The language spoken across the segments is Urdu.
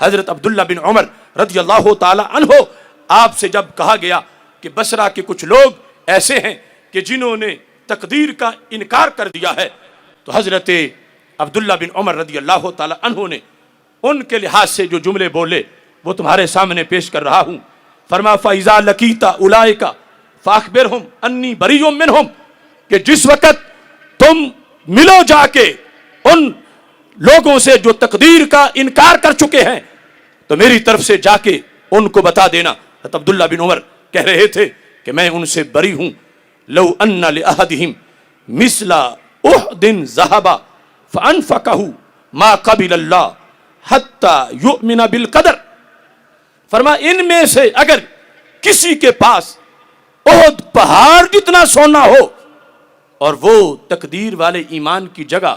حضرت عبداللہ بن عمر رضی اللہ تعالی عنہ، آپ سے جب کہا گیا کہ بصرہ کے کچھ لوگ ایسے ہیں کہ جنہوں نے تقدیر کا انکار کر دیا ہے، تو حضرت عبداللہ بن عمر رضی اللہ تعالی عنہ نے ان کے لحاظ سے جو جملے بولے وہ تمہارے سامنے پیش کر رہا ہوں۔ فرما فَإِذَا لَقِيتَ أُولَٰئِكَ فَأَخْبِرْهُمْ أَنِّي بَرِيٌّ مِّنْهُمْ، کہ جس وقت تم ملو جا کے ان لوگوں سے جو تقدیر کا انکار کر چکے ہیں، تو میری طرف سے جا کے ان کو بتا دینا۔ حضرت عبداللہ بن عمر کہہ رہے تھے کہ میں ان سے بری ہوں۔ لو ان لأحدہم مثل احد ذہب فانفقہ ما قبل اللہ حتی یؤمن بالقدر، فرما ان میں سے اگر کسی کے پاس احد پہاڑ جتنا سونا ہو اور وہ تقدیر والے ایمان کی جگہ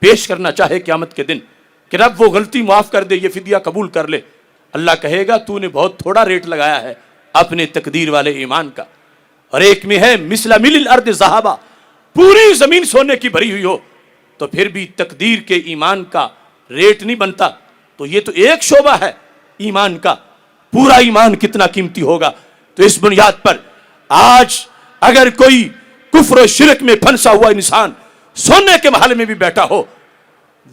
پیش کرنا چاہے قیامت کے دن کہ رب وہ غلطی معاف کر دے، یہ فدیہ قبول کر لے، اللہ کہے گا تو نے بہت تھوڑا ریٹ لگایا ہے اپنے تقدیر والے ایمان کا۔ اور ایک میں ہے مثل مل الارض ذہبا، پوری زمین سونے کی بھری ہوئی ہو تو پھر بھی تقدیر کے ایمان کا ریٹ نہیں بنتا۔ تو یہ تو ایک شعبہ ہے ایمان کا، پورا ایمان کتنا قیمتی ہوگا۔ تو اس بنیاد پر آج اگر کوئی کفر و شرک میں پھنسا ہوا انسان سونے کے محل میں بھی بیٹھا ہو،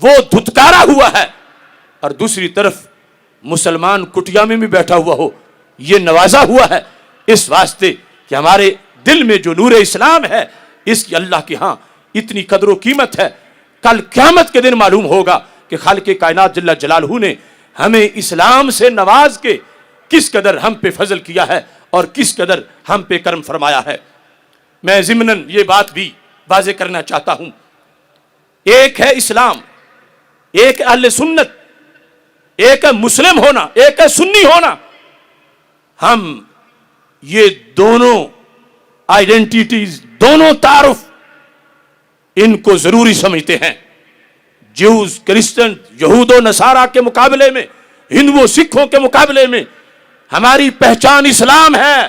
وہ دھتکارا ہوا ہے، اور دوسری طرف مسلمان کٹیا میں بھی بیٹھا ہوا ہو، یہ نوازا ہوا ہے اس واسطے کہ ہمارے دل میں جو نور اسلام ہے اس کی اللہ کے ہاں اتنی قدر و قیمت ہے۔ کل قیامت کے دن معلوم ہوگا کہ خالق کائنات جل جلالہ نے ہمیں اسلام سے نواز کے کس قدر ہم پہ فضل کیا ہے اور کس قدر ہم پہ کرم فرمایا ہے۔ میں ضمناً یہ بات بھی واضح کرنا چاہتا ہوں، ایک ہے اسلام، ایک اہل سنت، ایک ہے مسلم ہونا، ایک ہے سنی ہونا۔ ہم یہ دونوں آئیڈینٹیٹیز، دونوں تعارف، ان کو ضروری سمجھتے ہیں۔ جیوز، کرسچن، یہود و نصارہ کے مقابلے میں، ہندو سکھوں کے مقابلے میں ہماری پہچان اسلام ہے،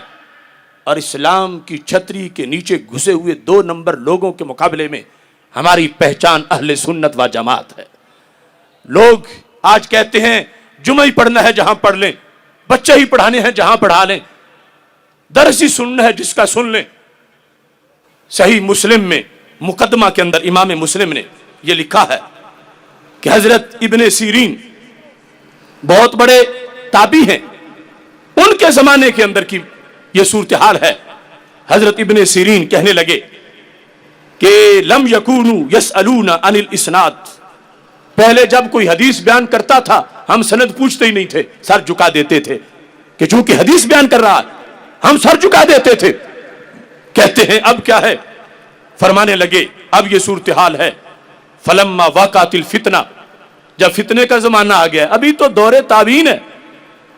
اور اسلام کی چھتری کے نیچے گھسے ہوئے 2 نمبر لوگوں کے مقابلے میں ہماری پہچان اہل سنت و جماعت ہے۔ لوگ آج کہتے ہیں جمعہ ہی پڑھنا ہے جہاں پڑھ لیں، بچے ہی پڑھانے ہیں جہاں پڑھا لیں، درس ہی سننا ہے جس کا سن لیں۔ صحیح مسلم میں مقدمہ کے اندر امام مسلم نے یہ لکھا ہے کہ حضرت ابن سیرین بہت بڑے تابعی ہیں، ان کے زمانے کے اندر کی یہ صورتحال ہے۔ حضرت ابن سیرین کہنے لگے کہ لم یکونوا یسألون عن الاسناد، پہلے جب کوئی حدیث بیان کرتا تھا ہم سند پوچھتے ہی نہیں تھے، سر جھکا دیتے تھے کہ چونکہ حدیث بیان کر رہا ہے ہم سر جھکا دیتے تھے۔ کہتے ہیں اب کیا ہے؟ فرمانے لگے اب یہ صورتحال ہے، فلما وقعت الفتنہ، جب فتنے کا زمانہ آ گیا، ابھی تو دور تابعین ہے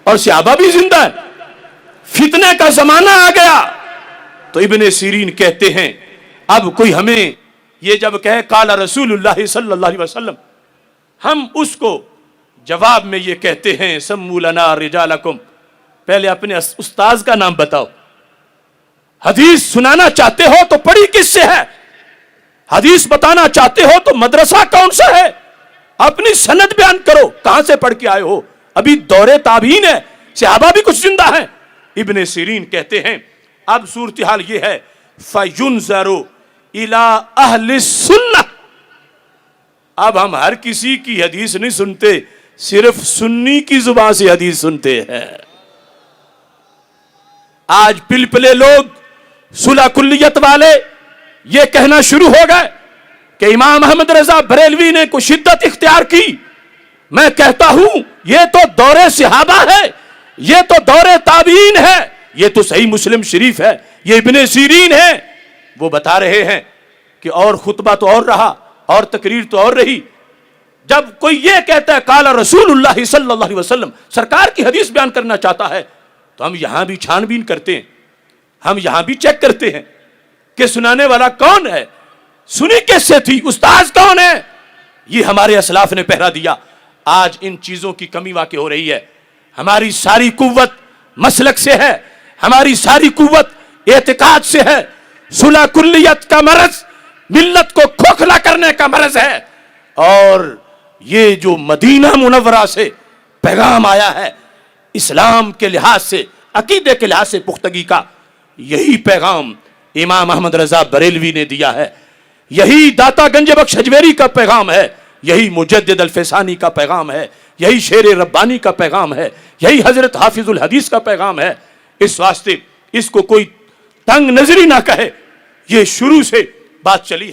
اور صحابہ بھی زندہ ہے، فتنے کا زمانہ آ گیا، تو ابن سیرین کہتے ہیں اب کوئی ہمیں یہ جب کہے قال رسول اللہ صلی اللہ علیہ وسلم، ہم اس کو جواب میں یہ کہتے ہیں سموا لنا رجالکم، پہلے اپنے استاذ کا نام بتاؤ، حدیث سنانا چاہتے ہو تو پڑھی کس سے ہے، حدیث بتانا چاہتے ہو تو مدرسہ کون سا ہے، اپنی سند بیان کرو، کہاں سے پڑھ کے آئے ہو، ابھی دور تابعین ہے، صحابہ بھی کچھ زندہ ہیں۔ ابن سیرین کہتے ہیں اب صورتحال یہ ہے فَيُنْظَرُ إِلَىٰ أَهْلِ السُّنَّةِ، اب ہم ہر کسی کی حدیث نہیں سنتے، صرف سنی کی زبان سے حدیث سنتے ہیں۔ آج پلپلے لوگ، صلح کلیت والے یہ کہنا شروع ہو گئے کہ امام احمد رضا بریلوی نے کوئی شدت اختیار کی۔ میں کہتا ہوں یہ تو دور صحابہ ہے، یہ تو دور تابعین ہے، یہ تو صحیح مسلم شریف ہے، یہ ابن سیرین ہے، وہ بتا رہے ہیں کہ اور خطبہ تو اور رہا اور تقریر تو اور رہی۔ جب کوئی یہ کہتا ہے قال رسول اللہ صلی اللہ علیہ وسلم، سرکار کی حدیث بیان کرنا چاہتا ہے، تو ہم یہاں بھی چھان بین کرتے ہیں، ہم یہاں بھی چیک کرتے ہیں کہ سنانے والا کون ہے، سنی کس سے تھی، استاذ کون ہے، یہ ہمارے اسلاف نے پہرا دیا۔ آج ان چیزوں کی کمی واقع ہو رہی ہے، ہماری ساری قوت مسلک سے ہے، ہماری ساری قوت اعتقاد سے ہے۔ صلح کلیت کا مرض ملت کو کھوکھلا کرنے کا مرض ہے، اور یہ جو مدینہ منورہ سے پیغام آیا ہے اسلام کے لحاظ سے، عقیدے کے لحاظ سے پختگی کا، یہی پیغام امام احمد رضا بریلوی نے دیا ہے، یہی داتا گنج بخش حجویری کا پیغام ہے، یہی مجدد الفسانی کا پیغام ہے، یہی شیر ربانی کا پیغام ہے، یہی حضرت حافظ الحدیث کا پیغام ہے۔ اس واسطے اس کو کوئی تنگ نظری نہ کہے، یہ شروع سے بات چلی ہے۔